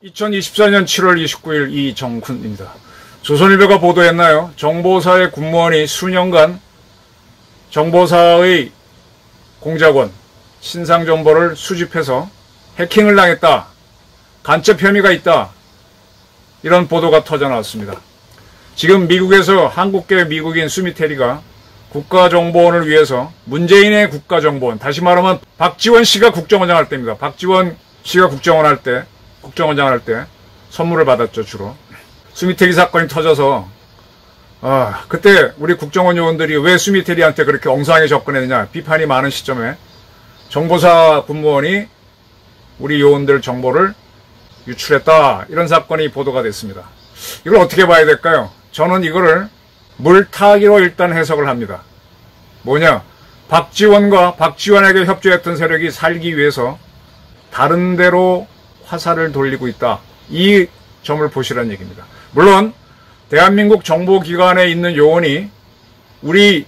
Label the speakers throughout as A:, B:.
A: (2024년 7월 29일) 이정훈입니다. 조선일보가 보도했나요? 정보사의 군무원이 수년간 정보사의 공작원, 신상정보를 수집해서 해킹을 당했다, 간첩 혐의가 있다, 이런 보도가 터져나왔습니다. 지금 미국에서 한국계 미국인 수미테리가 국가정보원을 위해서 문재인의 국가정보원, 다시 말하면 박지원 씨가 국정원장 할 때입니다. 박지원 씨가 국정원장 할 때 선물을 받았죠, 주로. 수미테리 사건이 터져서 그때 우리 국정원 요원들이 왜 수미테리한테 그렇게 엉성하게 접근했느냐 비판이 많은 시점에 정보사 군무원이 우리 요원들 정보를 유출했다, 이런 사건이 보도가 됐습니다. 이걸 어떻게 봐야 될까요? 저는 이거를 물타기로 일단 해석을 합니다. 뭐냐, 박지원과 박지원에게 협조했던 세력이 살기 위해서 다른 데로 화살을 돌리고 있다, 이 점을 보시라는 얘기입니다. 물론 대한민국 정보기관에 있는 요원이 우리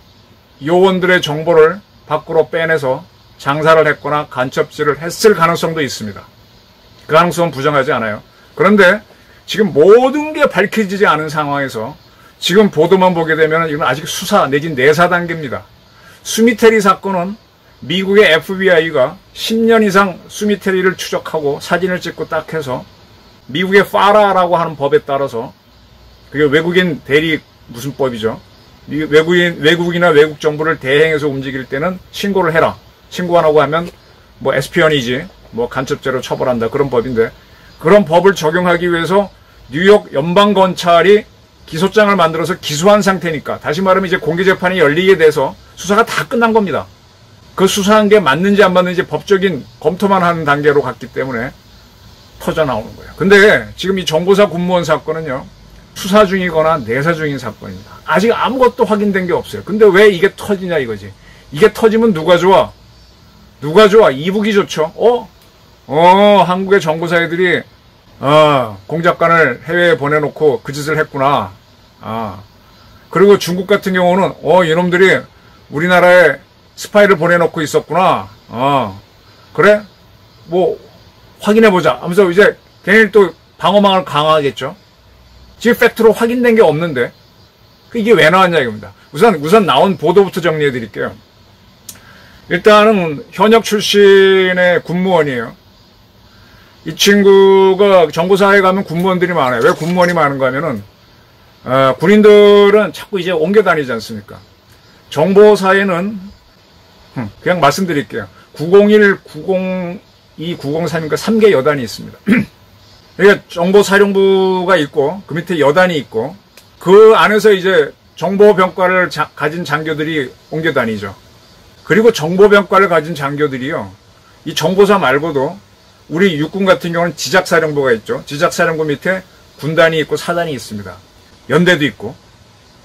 A: 요원들의 정보를 밖으로 빼내서 장사를 했거나 간첩질을 했을 가능성도 있습니다. 그 가능성은 부정하지 않아요. 그런데 지금 모든 게 밝혀지지 않은 상황에서 지금 보도만 보게 되면 이건 아직 수사 내진 내사 단계입니다. 수미테리 사건은 미국의 FBI가 10년 이상 수미테리를 추적하고 사진을 찍고 딱 해서 미국의 파라라고 하는 법에 따라서, 그게 외국인 대리 무슨 법이죠? 외국이나 외국 정부를 대행해서 움직일 때는 신고를 해라. 신고 안 하고 하면 뭐 에스피언이지, 뭐 간첩죄로 처벌한다, 그런 법인데, 그런 법을 적용하기 위해서 뉴욕 연방검찰이 기소장을 만들어서 기소한 상태니까, 다시 말하면 이제 공개재판이 열리게 돼서 수사가 다 끝난 겁니다. 그 수사한 게 맞는지 안 맞는지 법적인 검토만 하는 단계로 갔기 때문에 터져 나오는 거예요. 근데 지금 이 정보사 군무원 사건은요, 수사 중이거나 내사 중인 사건입니다. 아직 아무것도 확인된 게 없어요. 근데 왜 이게 터지냐 이거지. 이게 터지면 누가 좋아? 누가 좋아? 이북이 좋죠. 한국의 정보사 애들이 공작관을 해외에 보내놓고 그 짓을 했구나. 그리고 중국 같은 경우는 이놈들이 우리나라에 스파이를 보내놓고 있었구나. 그래? 뭐 확인해보자 하면서 이제 걔네들 또 방어망을 강화하겠죠. 지금 팩트로 확인된 게 없는데 이게 왜 나왔냐 이겁니다. 우선 나온 보도부터 정리해드릴게요. 일단은 현역 출신의 군무원이에요. 이 친구가 정보사에 가면 군무원들이 많아요. 왜 군무원이 많은가 하면은 군인들은 자꾸 이제 옮겨 다니지 않습니까? 정보사에는 그냥 말씀드릴게요. 901, 902, 903인가 3개 여단이 있습니다. 그러니까 정보사령부가 있고 그 밑에 여단이 있고 그 안에서 이제 정보병과를 가진 장교들이 옮겨 다니죠. 그리고 정보병과를 가진 장교들이요, 이 정보사 말고도 우리 육군 같은 경우는 지작사령부가 있죠. 지작사령부 밑에 군단이 있고 사단이 있습니다. 연대도 있고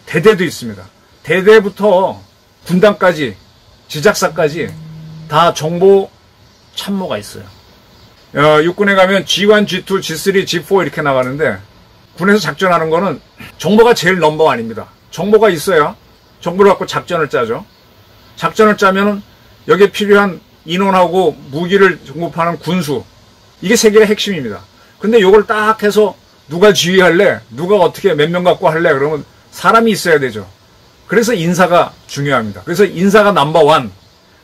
A: 대대도 있습니다. 대대부터 군단까지 지작사까지 다 정보 참모가 있어요. 육군에 가면 G1, G2, G3, G4 이렇게 나가는데 군에서 작전하는 거는 정보가 제일 넘버원입니다. 정보가 있어야 정보를 갖고 작전을 짜죠. 작전을 짜면은 여기에 필요한 인원하고 무기를 공급하는 군수, 이게 세계의 핵심입니다. 근데 요걸 딱 해서 누가 지휘할래? 누가 어떻게 몇 명 갖고 할래? 그러면 사람이 있어야 되죠. 그래서 인사가 중요합니다. 그래서 인사가 넘버원,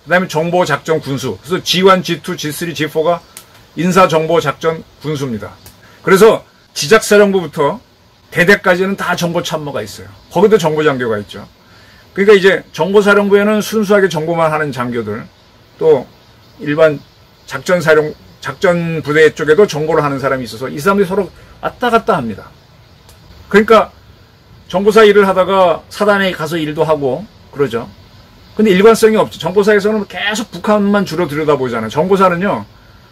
A: 그 다음에 정보작전 군수. 그래서 G1, G2, G3, G4가 인사정보작전 군수입니다. 그래서 지작사령부부터 대대까지는 다 정보참모가 있어요. 거기도 정보장교가 있죠. 그러니까 이제 정보사령부에는 순수하게 정보만 하는 장교들, 또 일반 작전 부대 쪽에도 정보를 하는 사람이 있어서 이 사람들이 서로 왔다 갔다 합니다. 그러니까 정보사 일을 하다가 사단에 가서 일도 하고 그러죠. 근데 일관성이 없죠. 정보사에서는 계속 북한만 주로 들여다보잖아요. 정보사는요,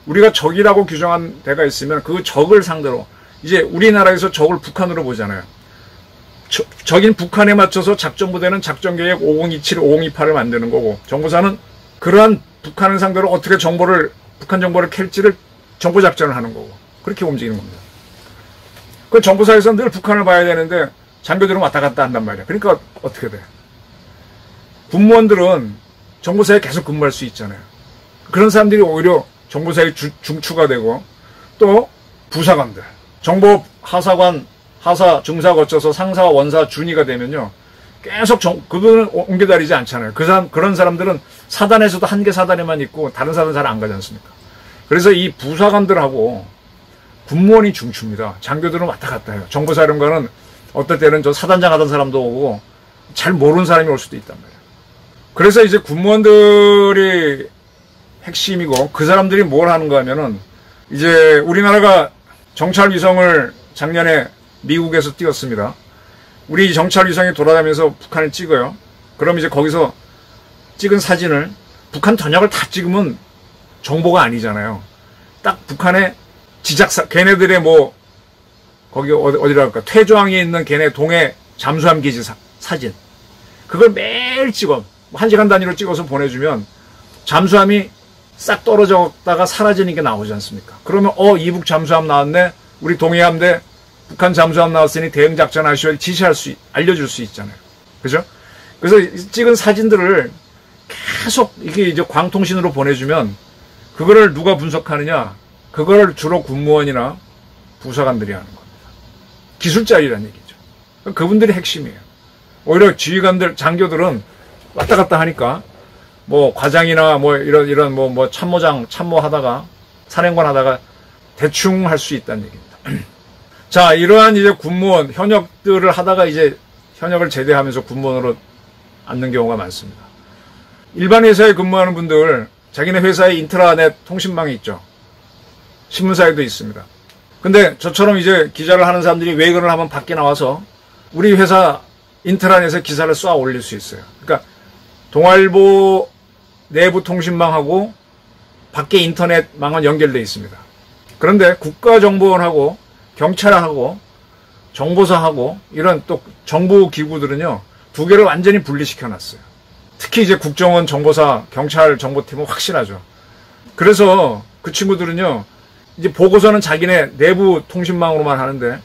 A: 우리가 적이라고 규정한 데가 있으면 그 적을 상대로, 이제 우리나라에서 적을 북한으로 보잖아요. 적인 북한에 맞춰서 작전부대는 작전계획 5027, 5028을 만드는 거고, 정보사는 그러한 북한을 상대로 어떻게 북한 정보를 캘지를 정보작전을 하는 거고, 그렇게 움직이는 겁니다. 그 정보사에서는 늘 북한을 봐야 되는데 장교들은 왔다 갔다 한단 말이야. 그러니까 어떻게 돼? 군무원들은 정보사에 계속 근무할 수 있잖아요. 그런 사람들이 오히려 정보사의 중추가 되고, 또 부사관들, 정보 하사관, 하사, 중사 거쳐서 상사, 원사, 준위가 되면요, 계속 그분은 옮겨다니지 않잖아요. 그런 사람들은 사단에서도 한 개 사단에만 있고 다른 사단 잘 안 가지 않습니까? 그래서 이 부사관들하고 군무원이 중추입니다. 장교들은 왔다 갔다 해요. 정보사령관은 어떨 때는 저 사단장 하던 사람도 오고 잘 모르는 사람이 올 수도 있단 말이에요. 그래서 이제 군무원들이 핵심이고, 그 사람들이 뭘 하는가 하면은, 이제 우리나라가 정찰 위성을 작년에 미국에서 띄웠습니다. 우리 정찰 위성이 돌아다니면서 북한을 찍어요. 그럼 이제 거기서 찍은 사진을 북한 전역을 다 찍으면 정보가 아니잖아요. 딱 북한의 지작사, 걔네들의 뭐, 거기 어디랄까, 퇴조항에 있는 걔네 동해 잠수함 기지 사진. 그걸 매일 찍어. 1시간 단위로 찍어서 보내주면 잠수함이 싹 떨어졌다가 사라지는 게 나오지 않습니까? 그러면 이북 잠수함 나왔네. 우리 동해함대 북한 잠수함 나왔으니 대응 작전 하시오. 알려줄 수 있잖아요. 그죠? 그래서 찍은 사진들을 계속 이게 이제 광통신으로 보내주면 그거를 누가 분석하느냐? 그거를 주로 군무원이나 부사관들이 하는 겁니다. 기술자리란 얘기죠. 그분들이 핵심이에요. 오히려 지휘관들, 장교들은 왔다 갔다 하니까 뭐 과장이나 뭐 이런 뭐 참모장 참모하다가 사령관 하다가 대충 할 수 있다는 얘기입니다. 자, 이러한 이제 군무원 현역들을 하다가 이제 현역을 제대하면서 군무원으로 앉는 경우가 많습니다. 일반 회사에 근무하는 분들, 자기네 회사에 인트라넷 통신망이 있죠. 신문사에도 있습니다. 근데 저처럼 이제 기자를 하는 사람들이 외근을 하면 밖에 나와서 우리 회사 인트라넷에 기사를 쏴 올릴 수 있어요. 그러니까 동아일보 내부 통신망하고 밖에 인터넷망은 연결되어 있습니다. 그런데 국가정보원하고 경찰하고 정보사하고 이런 또 정부 기구들은요, 두 개를 완전히 분리시켜 놨어요. 특히 이제 국정원, 정보사, 경찰 정보팀은 확실하죠. 그래서 그 친구들은요, 이제 보고서는 자기네 내부 통신망으로만 하는데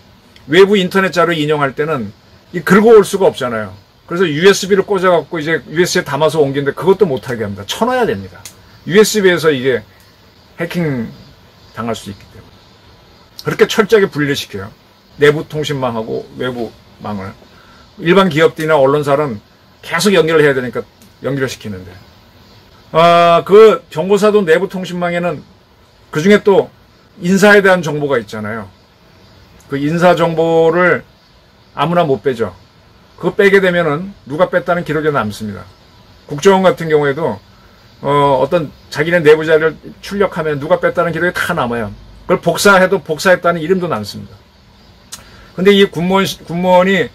A: 외부 인터넷 자료 인용할 때는 이 긁어올 수가 없잖아요. 그래서 USB를 꽂아갖고 이제 USB에 담아서 옮기는데 그것도 못하게 합니다. 쳐놔야 됩니다. USB에서 이게 해킹 당할 수 있기 때문에. 그렇게 철저하게 분리시켜요. 내부 통신망하고 외부 망을. 일반 기업들이나 언론사는 계속 연결을 해야 되니까 연결을 시키는데. 그 정보사도 내부 통신망에는 그 중에 또 인사에 대한 정보가 있잖아요. 그 인사 정보를 아무나 못 빼죠. 그거 빼게 되면은 누가 뺐다는 기록이 남습니다. 국정원 같은 경우에도 어떤 자기네 내부 자료를 출력하면 누가 뺐다는 기록이 다 남아요. 그걸 복사해도 복사했다는 이름도 남습니다. 근데 이 군무원이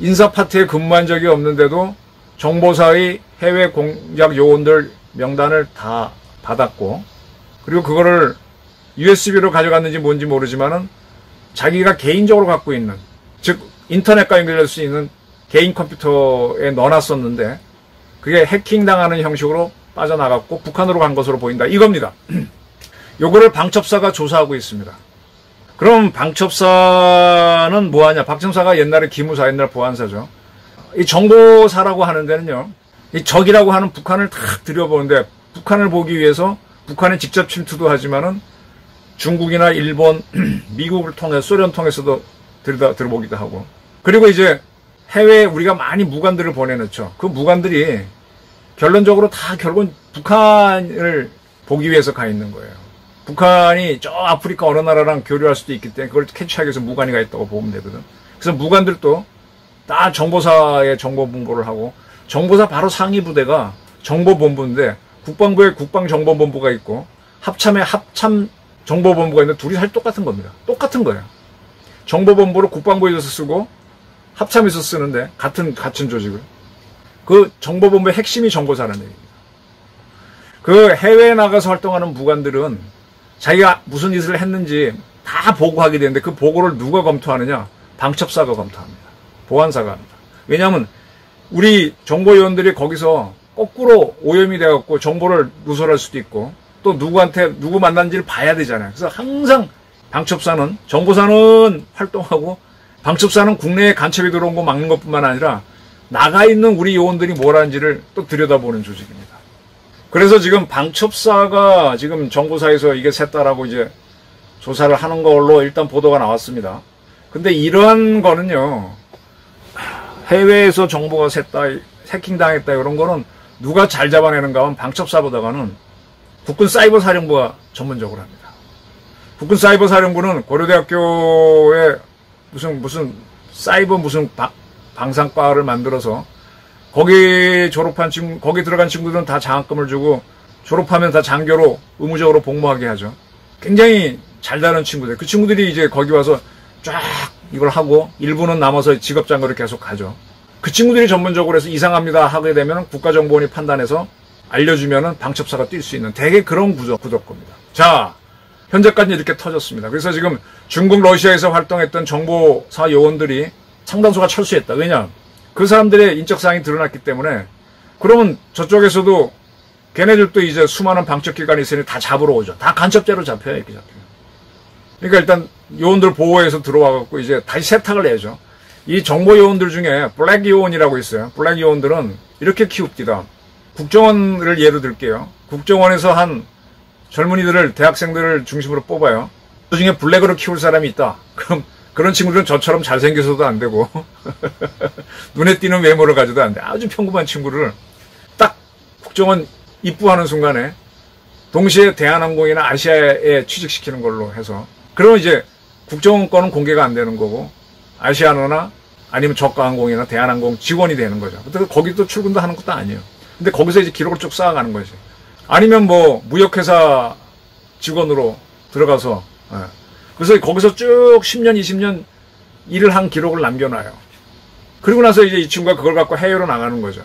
A: 인사 파트에 근무한 적이 없는데도 정보사의 해외 공작 요원들 명단을 다 받았고, 그리고 그거를 USB로 가져갔는지 뭔지 모르지만은 자기가 개인적으로 갖고 있는, 즉 인터넷과 연결될 수 있는 개인 컴퓨터에 넣어놨었는데 그게 해킹당하는 형식으로 빠져나갔고 북한으로 간 것으로 보인다. 이겁니다. 요거를 방첩사가 조사하고 있습니다. 그럼 방첩사는 뭐하냐? 방첩사가 옛날에 기무사, 옛날 보안사죠. 이 정보사라고 하는 데는요, 이 적이라고 하는 북한을 탁 들여보는데, 북한을 보기 위해서 북한에 직접 침투도 하지만은 중국이나 일본, 미국을 통해 소련 통해서도 들어보기도 하고, 그리고 이제 해외에 우리가 많이 무관들을 보내놓죠. 그 무관들이 결론적으로 다 결국은 북한을 보기 위해서 가 있는 거예요. 북한이 저 아프리카 어느 나라랑 교류할 수도 있기 때문에 그걸 캐치하기 위해서 무관이 가 있다고 보면 되거든. 그래서 무관들도 다 정보사에 정보 분고를 하고, 정보사 바로 상위 부대가 정보본부인데 국방부에 국방정보본부가 있고 합참에 합참정보본부가 있는데 둘이 사실 똑같은 겁니다. 똑같은 거예요. 정보본부를 국방부에서 쓰고 합참에서 쓰는데 같은 조직을. 그 정보본부의 핵심이 정보사라는 얘기입니다. 그 해외에 나가서 활동하는 무관들은 자기가 무슨 짓을 했는지 다 보고하게 되는데 그 보고를 누가 검토하느냐? 방첩사가 검토합니다. 보안사가 합니다. 왜냐하면 우리 정보위원들이 거기서 거꾸로 오염이 돼갖고 정보를 누설할 수도 있고 또 누구 만난지를 봐야 되잖아요. 그래서 항상 방첩사는, 정보사는 활동하고 방첩사는 국내에 간첩이 들어온 거 막는 것뿐만 아니라 나가 있는 우리 요원들이 뭘 하는지를 또 들여다보는 조직입니다. 그래서 지금 방첩사가 지금 정보사에서 이게 샜다라고 이제 조사를 하는 걸로 일단 보도가 나왔습니다. 근데 이러한 거는요, 해외에서 정보가 샜다, 해킹당했다 이런 거는 누가 잘 잡아내는가 하면 방첩사보다가는 국군 사이버사령부가 전문적으로 합니다. 국군 사이버사령부는 고려대학교에 무슨 사이버 방상과를 만들어서 거기 졸업한 친구, 거기 들어간 친구들은 다 장학금을 주고 졸업하면 다 장교로 의무적으로 복무하게 하죠. 굉장히 잘 다른 친구들. 그 친구들이 이제 거기 와서 쫙 이걸 하고 일부는 남아서 직업장교를 계속 가죠. 그 친구들이 전문적으로 해서 이상합니다 하게 되면 국가정보원이 판단해서 알려주면은 방첩사가 뛸 수 있는 되게 그런 구조일 겁니다. 자, 현재까지 이렇게 터졌습니다. 그래서 지금 중국 러시아에서 활동했던 정보사 요원들이 상당수가 철수했다. 왜냐? 그 사람들의 인적사항이 드러났기 때문에 그러면 저쪽에서도 걔네들도 이제 수많은 방첩기관이 있으니 다 잡으러 오죠. 다 간첩죄로 잡혀요. 이렇게 잡혀요. 그러니까 일단 요원들 보호해서 들어와갖고 이제 다시 세탁을 내죠. 이 정보 요원들 중에 블랙 요원이라고 있어요. 블랙 요원들은 이렇게 키웁니다. 국정원을 예로 들게요. 국정원에서 한 젊은이들을, 대학생들을 중심으로 뽑아요. 그 중에 블랙으로 키울 사람이 있다. 그럼 그런 친구들은 저처럼 잘생겨서도 안 되고 눈에 띄는 외모를 가져도 안 돼. 아주 평범한 친구를 딱 국정원 입부하는 순간에 동시에 대한항공이나 아시아에 취직시키는 걸로 해서 그러면 이제 국정원 거는 공개가 안 되는 거고 아시아나나 아니면 저가항공이나 대한항공 직원이 되는 거죠. 근데 거기도 출근도 하는 것도 아니에요. 근데 거기서 이제 기록을 쭉 쌓아가는 거지. 아니면 뭐 무역회사 직원으로 들어가서 그래서 거기서 쭉 10년, 20년 일을 한 기록을 남겨놔요. 그리고 나서 이제 이 친구가 그걸 갖고 해외로 나가는 거죠.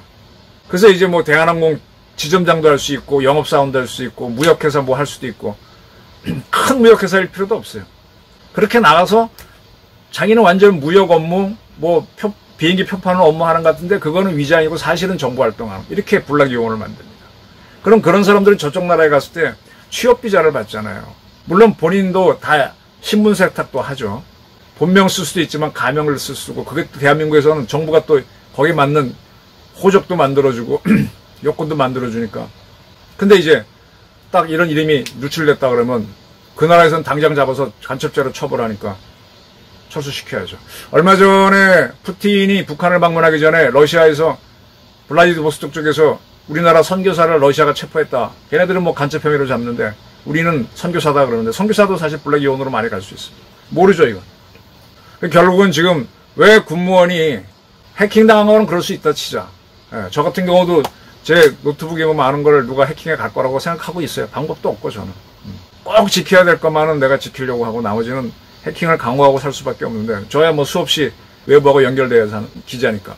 A: 그래서 이제 뭐 대한항공 지점장도 할 수 있고 영업사원도 할 수 있고 무역회사 뭐 할 수도 있고 큰 무역회사일 필요도 없어요. 그렇게 나가서 자기는 완전 무역 업무 뭐 비행기 표파는 업무 하는 것 같은데 그거는 위장이고 사실은 정보활동하는 이렇게 블랙 요원을 만듭니다. 그럼 그런 사람들은 저쪽 나라에 갔을 때 취업비자를 받잖아요. 물론 본인도 다 신분 세탁도 하죠. 본명 쓸 수도 있지만 가명을 쓸 수고 그게 대한민국에서는 정부가 또 거기에 맞는 호적도 만들어주고 여권도 만들어주니까. 근데 이제 딱 이런 이름이 누출됐다 그러면 그 나라에서는 당장 잡아서 간첩죄로 처벌하니까 철수시켜야죠. 얼마 전에 푸틴이 북한을 방문하기 전에 러시아에서 블라디보스톡 쪽에서 우리나라 선교사를 러시아가 체포했다. 걔네들은 뭐 간첩 혐의로 잡는데 우리는 선교사다 그러는데 선교사도 사실 블랙 요원으로 많이 갈 수 있습니다. 모르죠 이건. 결국은 지금 왜 군무원이 해킹당한 거는 그럴 수 있다 치자. 저 같은 경우도 제 노트북에 보면 많은 걸 누가 해킹해 갈 거라고 생각하고 있어요. 방법도 없고 저는. 꼭 지켜야 될 것만은 내가 지키려고 하고 나머지는 해킹을 강화하고 살 수밖에 없는데 저야 뭐 수없이 외부하고 연결되어 사는 기자니까.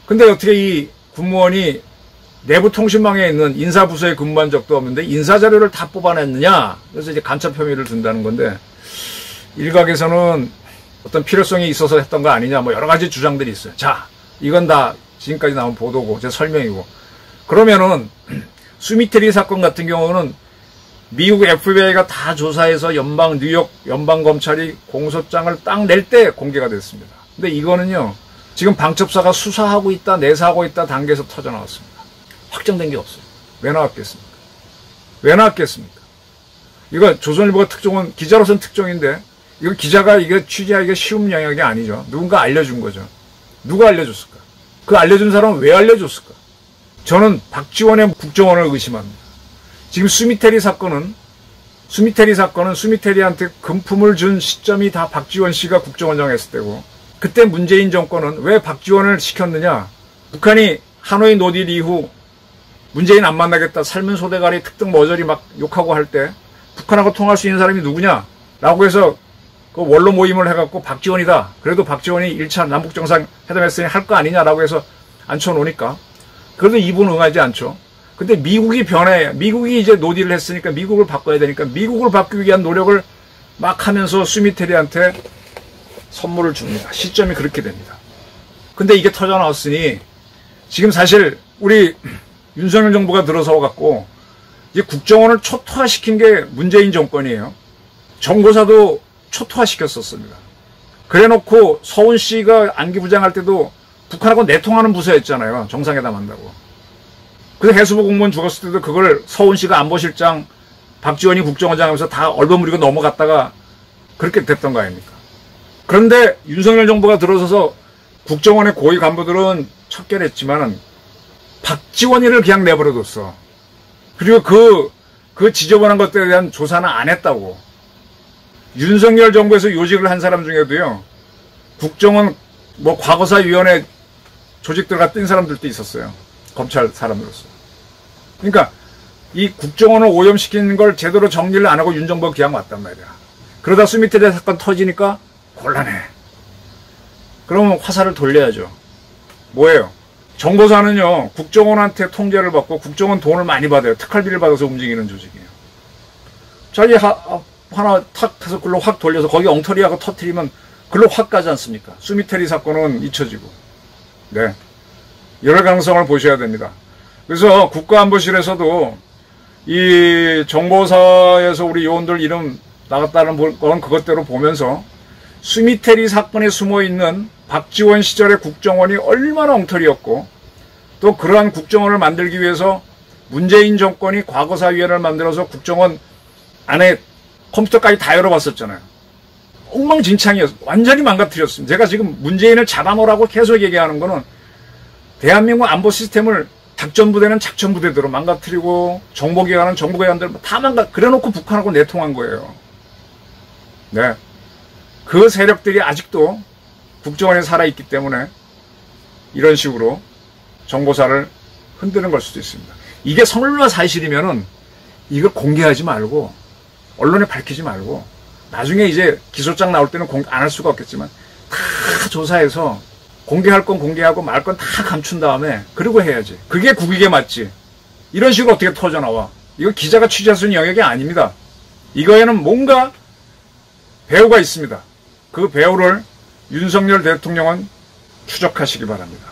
A: 근데 어떻게 이 군무원이 내부 통신망에 있는 인사부서에 근무한 적도 없는데 인사자료를 다 뽑아냈느냐? 그래서 이제 간첩 혐의를 둔다는 건데 일각에서는 어떤 필요성이 있어서 했던 거 아니냐 뭐 여러 가지 주장들이 있어요. 자, 이건 다 지금까지 나온 보도고 제 설명이고 그러면은 수미테리 사건 같은 경우는 미국 FBI가 다 조사해서 뉴욕 연방검찰이 공소장을 딱 낼 때 공개가 됐습니다. 근데 이거는요 지금 방첩사가 수사하고 있다 내사하고 있다 단계에서 터져나왔습니다. 확정된 게 없어요. 왜 나왔겠습니까? 왜 나왔겠습니까? 이거 조선일보가 특종은 기자로서는 특종인데 이거 기자가 이게 취재하기가 쉬운 영역이 아니죠. 누군가 알려준 거죠. 누가 알려줬을까? 그 알려준 사람은 왜 알려줬을까? 저는 박지원의 국정원을 의심합니다. 지금 수미테리 사건은 수미테리한테 금품을 준 시점이 다 박지원 씨가 국정원장 했을 때고 그때 문재인 정권은 왜 박지원을 시켰느냐? 북한이 하노이 노딜 이후 문재인 안 만나겠다 살면 소대가리 특등 머저리 막 욕하고 할 때 북한하고 통할 수 있는 사람이 누구냐? 라고 해서 그 원로 모임을 해갖고 박지원이다. 그래도 박지원이 1차 남북정상회담 했으니 할 거 아니냐라고 해서 앉혀놓으니까 그래도 이분 응하지 않죠. 근데 미국이 미국이 이제 노딜을 했으니까 미국을 바꿔야 되니까 미국을 바꾸기 위한 노력을 막 하면서 수미테리한테 선물을 줍니다. 시점이 그렇게 됩니다. 근데 이게 터져나왔으니 지금 사실 우리 윤석열 정부가 들어서 갖고 이제 국정원을 초토화시킨 게 문재인 정권이에요. 정보사도 초토화시켰었습니다. 그래놓고 서훈 씨가 안기부장할 때도 북한하고 내통하는 부서였잖아요. 정상회담 한다고. 그래서 해수부 공무원 죽었을 때도 그걸 서훈 씨가 안보실장, 박지원이 국정원장 하면서 다 얼버무리고 넘어갔다가 그렇게 됐던 거 아닙니까? 그런데 윤석열 정부가 들어서서 국정원의 고위 간부들은 척결했지만은 박지원이를 그냥 내버려뒀어. 그리고 그 지저분한 것들에 대한 조사는 안 했다고. 윤석열 정부에서 요직을 한 사람 중에도요, 국정원 과거사위원회 조직 들어가 뛴 사람들도 있었어요. 검찰 사람으로서. 그러니까 이 국정원을 오염시키는 걸 제대로 정리를 안 하고 윤 정부가 그냥 왔단 말이야. 그러다 수미테리 사건 터지니까 곤란해. 그러면 화살을 돌려야죠. 뭐예요? 정보사는요, 국정원한테 통제를 받고 국정원 돈을 많이 받아요. 특활비를 받아서 움직이는 조직이에요. 자기 하나 탁 해서 글로 확 돌려서 거기 엉터리하고 터트리면 글로 확 가지 않습니까? 수미테리 사건은 잊혀지고. 네. 여러 가능성을 보셔야 됩니다. 그래서 국가안보실에서도 이 정보사에서 우리 요원들 이름 나갔다는 건 그것대로 보면서 수미테리 사건에 숨어있는 박지원 시절의 국정원이 얼마나 엉터리였고, 또 그러한 국정원을 만들기 위해서 문재인 정권이 과거사위원회를 만들어서 국정원 안에 컴퓨터까지 다 열어봤었잖아요. 엉망진창이었어. 완전히 망가뜨렸습니다. 제가 지금 문재인을 잡아놓으라고 계속 얘기하는 거는 대한민국 안보 시스템을 작전부대는 작전부대대로 망가뜨리고 정보기관은 정보기관대로 다 그래놓고 북한하고 내통한 거예요. 네. 그 세력들이 아직도 국정원에 살아있기 때문에 이런 식으로 정보사를 흔드는 걸 수도 있습니다. 이게 설마 사실이면은 이걸 공개하지 말고 언론에 밝히지 말고 나중에 이제 기소장 나올 때는 안 할 수가 없겠지만 다 조사해서 공개할 건 공개하고 말 건 다 감춘 다음에 그러고 해야지. 그게 국익에 맞지. 이런 식으로 어떻게 터져나와. 이거 기자가 취재할 수 있는 영역이 아닙니다. 이거에는 뭔가 배우가 있습니다. 그 배우를 윤석열 대통령은 추적하시기 바랍니다.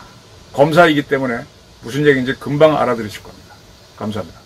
A: 검사이기 때문에 무슨 얘기인지 금방 알아들으실 겁니다. 감사합니다.